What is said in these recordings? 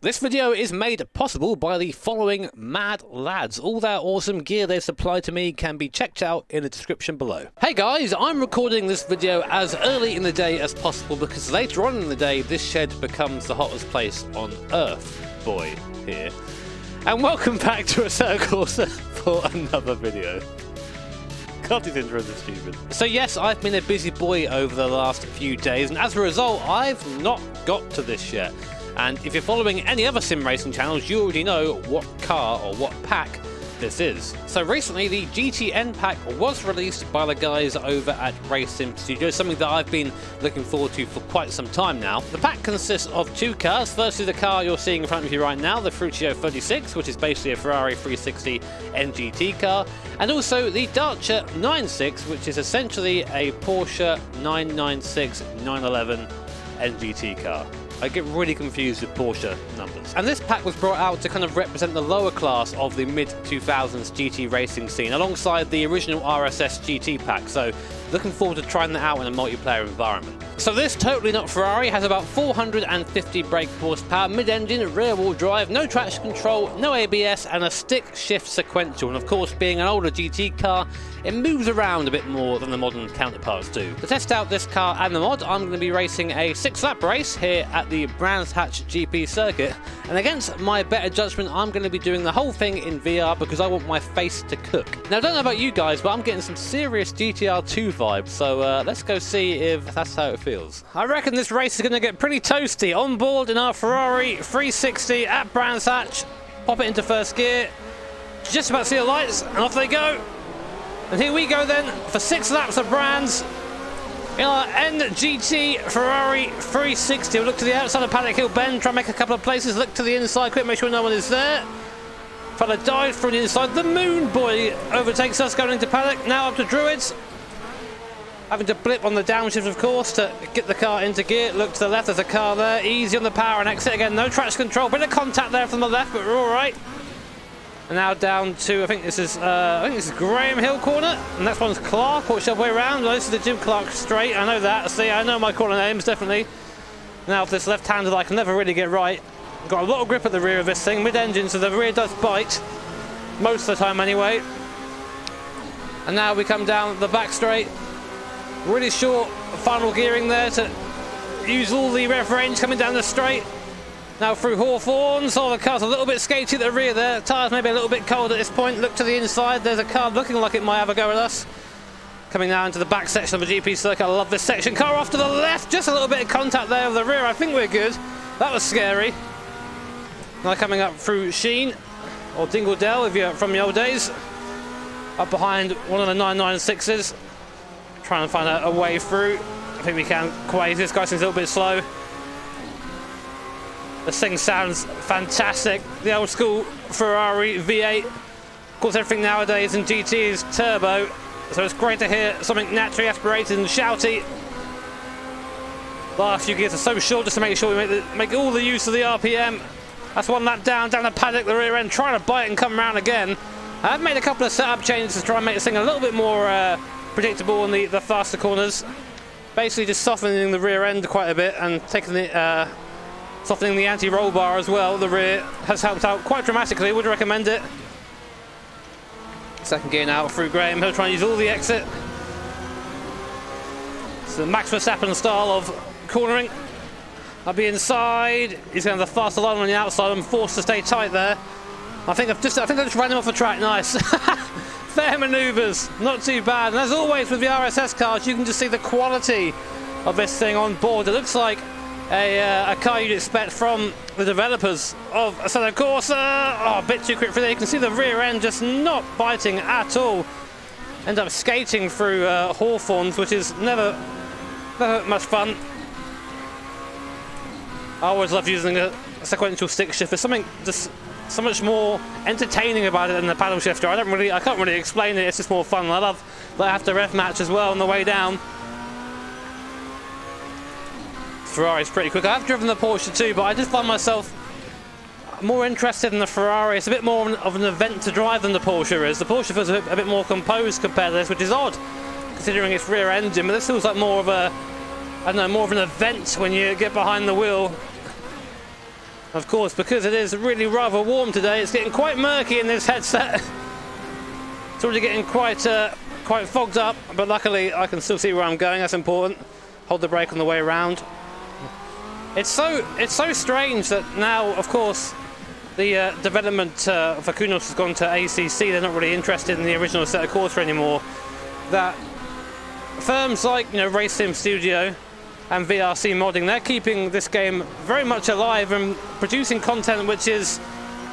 This video is made possible by the following mad lads. All their awesome gear they supplied to me can be checked out in the description below. Hey guys, I'm recording this video as early in the day as possible because later on in the day this shed becomes the hottest place on earth. Boy, here. And welcome back to Assetto Corsa for another video. God, these intros are stupid. So yes, I've been a busy boy over the last few days, and as a result, I've not got to this yet. And if you're following any other sim racing channels, you already know what car or what pack this is. So recently, the GTN pack was released by the guys over at Race Sim Studios, something that I've been looking forward to for quite some time now. The pack consists of two cars. Firstly, the car you're seeing in front of you right now, the Fruccio 36, which is basically a Ferrari 360 NGT car, and also the Dacia 96, which is essentially a Porsche 996 911 NGT car. I get really confused with Porsche numbers. And this pack was brought out to kind of represent the lower class of the mid-2000s GT racing scene, alongside the original RSS GT pack, so looking forward to trying that out in a multiplayer environment. So this Totally Not Ferrari has about 450 brake horsepower, mid-engine, rear-wheel drive, no traction control, no ABS, and a stick-shift sequential. And of course, being an older GT car, it moves around a bit more than the modern counterparts do. To test out this car and the mod, I'm going to be racing a 6-lap race here at the Brands Hatch GP circuit. And against my better judgment, I'm going to be doing the whole thing in VR because I want my face to cook. Now, I don't know about you guys, but I'm getting some serious GTR 2 vibes, so let's go see if that's how it feels. I reckon this race is going to get pretty toasty. On board in our Ferrari 360 at Brands Hatch, pop it into first gear, just about to see the lights, and off they go. And here we go then for 6 laps of Brands in our NGT Ferrari 360. We'll look to the outside of Paddock Hill Bend, try and make a couple of places, look to the inside quick, make sure no one is there. Fella dives from the inside. The Moon Boy overtakes us going into Paddock. Now up to Druids. Having to blip on the downshift, of course, to get the car into gear. Look to the left, there's a car there. Easy on the power and exit again. No traction control. Bit of contact there from the left, but we're all right. And now down to, I think this is Graham Hill corner. And next one's Clark, or the way around. Well, this is the Jim Clark straight. I know that. See, I know my corner names, definitely. Now, if this left-handed, I can never really get right. Got a lot of grip at the rear of this thing. Mid-engine, so the rear does bite. Most of the time, anyway. And now we come down the back straight. Really short final gearing there to use all the rev range coming down the straight. Now through Hawthorne, so the car's a little bit skaty at the rear there. Tyres maybe a little bit cold at this point. Look to the inside, there's a car looking like it might have a go at us. Coming now into the back section of the GP circuit. I love this section. Car off to the left, just a little bit of contact there with the rear. I think we're good. That was scary. Now coming up through Sheen, or Dingledale if you're from the old days. Up behind one of the 996s. Trying to find a way through. I think we can quite. This guy seems a little bit slow. This thing sounds fantastic. The old school Ferrari V8. Of course, everything nowadays in GT is turbo, so it's great to hear something naturally aspirated and shouty. Last few gears are so short just to make sure we make all the use of the RPM. That's one lap down the paddock, the rear end, trying to bite and come around again. I've made a couple of setup changes to try and make this thing a little bit more predictable in the faster corners. Basically just softening the rear end quite a bit and taking the softening the anti-roll bar as well. The rear has helped out quite dramatically. Would recommend it. Second gear now through Graham. He'll try and use all the exit. It's the Max Verstappen style of cornering. I'll be inside. He's going to have the faster line on the outside. I'm forced to stay tight there. I think I just ran him off the track. Nice. Fair manoeuvres, not too bad. And as always with the RSS cars, you can just see the quality of this thing on board. It looks like a car you'd expect from the developers of Assetto Corsa. Oh, a bit too quick for that. You can see the rear end just not biting at all. End up skating through Hawthorns, which is never much fun. I always love using a sequential stick shift. There's something just so much more entertaining about it than the paddle shifter. I can't really explain it. It's just more fun. I love that after ref match as well on the way down. Ferrari's pretty quick. I've driven the Porsche too, but I just find myself more interested in the Ferrari. It's a bit more of an event to drive than the Porsche is. The Porsche feels a bit more composed compared to this, which is odd considering its rear engine, but this feels like more of a, I don't know, more of an event when you get behind the wheel. Of course, because it is really rather warm today, it's getting quite murky in this headset. It's already getting quite fogged up, but luckily I can still see where I'm going. That's important. Hold the brake on the way around. It's so strange that now, of course, the development for Kunos has gone to ACC. They're not really interested in the original Assetto Corsa anymore. That firms like, you know, Race Sim Studio and VRC Modding, they're keeping this game very much alive and producing content which is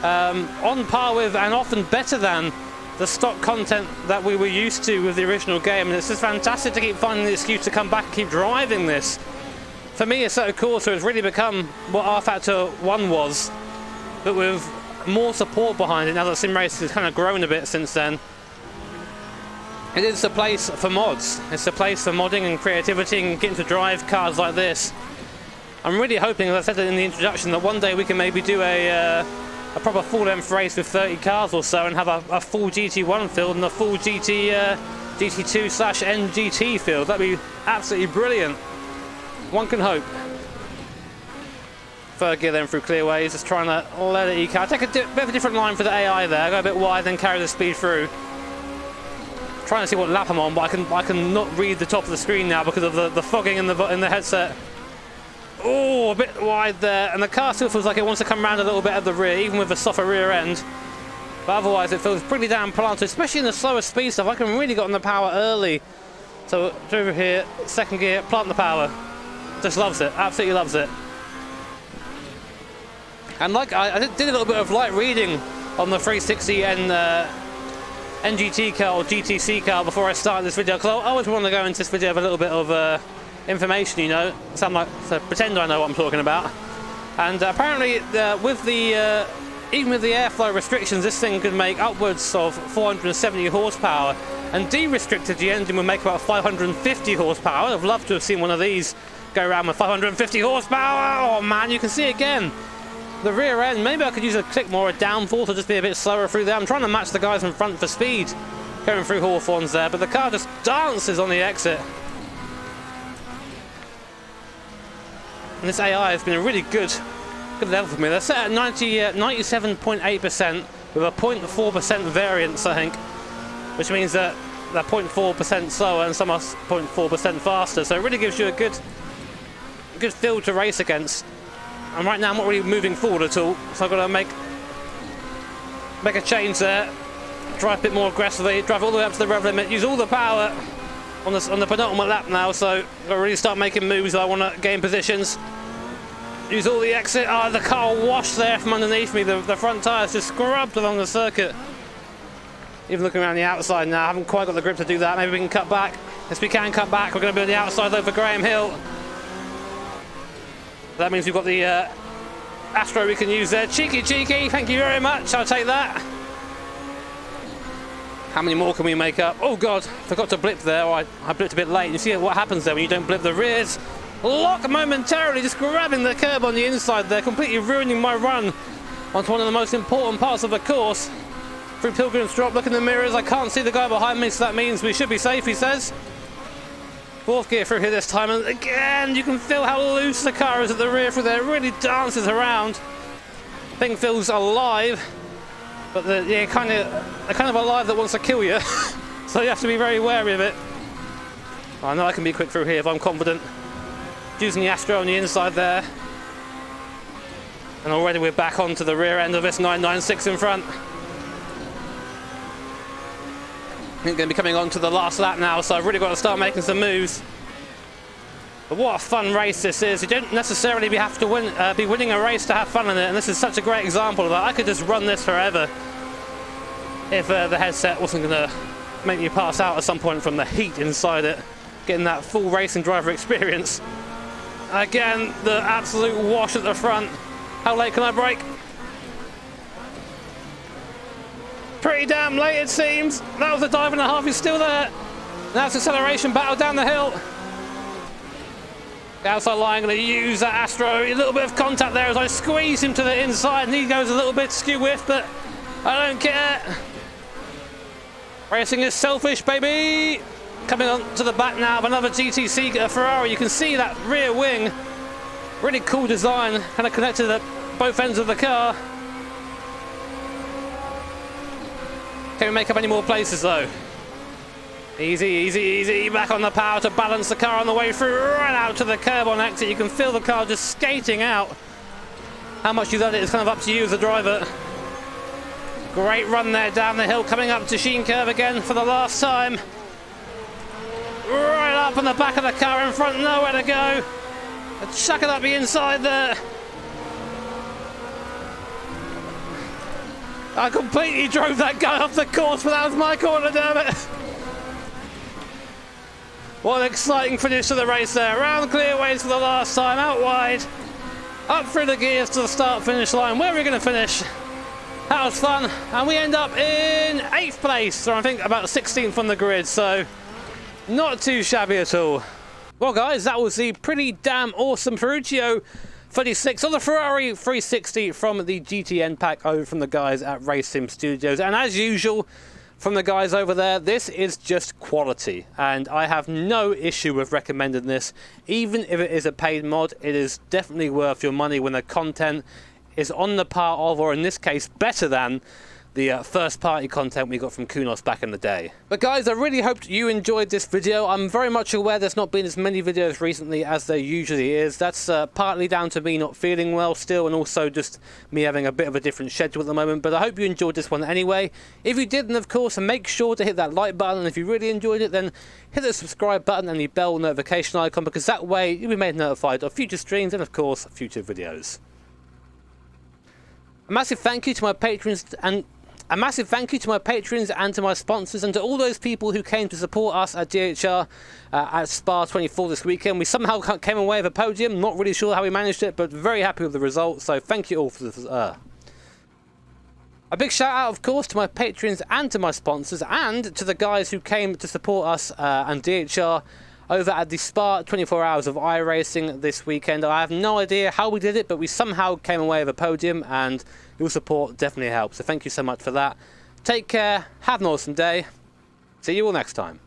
on par with and often better than the stock content that we were used to with the original game. And it's just fantastic to keep finding the excuse to come back and keep driving this. For me, Assetto Corsa has really become what R-Factor 1 was, but with more support behind it now that Sim Racing has kind of grown a bit since then. It is the place for mods. It's the place for modding and creativity and getting to drive cars like this. I'm really hoping, as I said in the introduction, that one day we can maybe do a proper full-length race with 30 cars or so and have a full GT1 field and a full GT2/NGT field. That'd be absolutely brilliant. One can hope. Third gear then through clearways, just trying to let it eke out. Take a bit of a different line for the AI there, go a bit wide, then carry the speed through. Trying to see what lap I'm on, but I can not read the top of the screen now because of the fogging in the headset. Oh, a bit wide there, and the car still feels like it wants to come around a little bit at the rear, even with a softer rear end. But otherwise, it feels pretty damn planted, especially in the slower speed stuff. I can really get on the power early. So over here, second gear, plant the power. Just loves it, absolutely loves it. And like I did a little bit of light reading on the 360 and NGT car or GTC car before I started this video, because I always want to go into this video with a little bit of information, you know, so pretend I know what I'm talking about. And apparently, with the even with the airflow restrictions, this thing could make upwards of 470 horsepower, and de-restricted, the engine would make about 550 horsepower. I'd love to have seen one of these go around with 550 horsepower. Oh man, you can see again. The rear end, maybe I could use a click more, a downforce, or just be a bit slower through there. I'm trying to match the guys in front for speed going through Hawthorns there, but the car just dances on the exit. And this AI has been a really good level for me. They're set at 97.8% with a 0.4% variance, I think, which means that they're 0.4% slower and some are 0.4% faster. So it really gives you a good field to race against. And right now I'm not really moving forward at all, so I've got to make a change there, drive a bit more aggressively, drive all the way up to the rev limit, use all the power on the penultimate lap now, so I've got to really start making moves. I want to gain positions, use all the exit. Oh, the car washed there from underneath me, the front tyres just scrubbed along the circuit. Even looking around the outside now, I haven't quite got the grip to do that. Maybe we can cut back. Yes, we can cut back. We're going to be on the outside though for Graham Hill. That means we've got the Astro we can use there. Cheeky, thank you very much. I'll take that. How many more can we make up? Oh God, forgot to blip there. I blipped a bit late. You see what happens there when you don't blip the rears. Lock momentarily, just grabbing the curb on the inside there, completely ruining my run onto one of the most important parts of the course. Through Pilgrim's Drop, look in the mirrors. I can't see the guy behind me, so that means we should be safe, he says. Fourth gear through here this time, and again you can feel how loose the car is at the rear through there. It really dances around. Thing feels alive, but they're kind of alive that wants to kill you. So you have to be very wary of it. I know I can be quick through here if I'm confident. Using the Astro on the inside there, and already we're back onto the rear end of this 996 in front. I'm going to be coming on to the last lap now, so I've really got to start making some moves. But what a fun race this is. You don't necessarily have to be winning a race to have fun in it, and this is such a great example of that. I could just run this forever if the headset wasn't going to make me pass out at some point from the heat inside it, getting that full racing driver experience. Again, the absolute wash at the front. How late can I brake? Pretty damn late it seems. That was a dive and a half, he's still there. Now it's acceleration battle down the hill. The outside line, going to use that Astro. A little bit of contact there as I squeeze him to the inside, and he goes a little bit skew-whiff, but I don't care. Racing is selfish, baby. Coming on to the back now of another GTC Ferrari. You can see that rear wing. Really cool design, kind of connected both ends of the car. Can we make up any more places though? Easy, easy, easy. Back on the power to balance the car on the way through. Right out to the curb on exit. You can feel the car just skating out. How much you let it is kind of up to you as a driver. Great run there down the hill, coming up to Sheen Curve again for the last time. Right up on the back of the car in front, nowhere to go. Chuck it up the inside there. I completely drove that guy off the course, but that was my corner, damn it. What an exciting finish to the race there. Round clearways for the last time, out wide. Up through the gears to the start-finish line. Where are we going to finish? That was fun. And we end up in 8th place, or I think about 16th on the grid, so not too shabby at all. Well, guys, that was the pretty damn awesome Ferruccio 36 on the Ferrari 360 from the GTN pack over from the guys at Race Sim Studios. And as usual, from the guys over there, this is just quality. And I have no issue with recommending this. Even if it is a paid mod, it is definitely worth your money when the content is on the par of, or in this case, better than the first party content we got from Kunos back in the day. But guys, I really hoped you enjoyed this video. I'm very much aware there's not been as many videos recently as there usually is. That's partly down to me not feeling well still, and also just me having a bit of a different schedule at the moment. But I hope you enjoyed this one anyway. If you did, then of course, make sure to hit that like button. And if you really enjoyed it, then hit the subscribe button and the bell notification icon, because that way you'll be made notified of future streams and of course, future videos. A massive thank you to my patrons and to my sponsors, and to all those people who came to support us at DHR at Spa 24 this weekend. We somehow came away with a podium. Not really sure how we managed it, but very happy with the result. So thank you all for this. A big shout out, of course, to my patrons and to my sponsors, and to the guys who came to support us and DHR over at the Spa 24 Hours of iRacing this weekend. I have no idea how we did it, but we somehow came away with a podium, and your support definitely helps. So thank you so much for that. Take care, have an awesome day. See you all next time.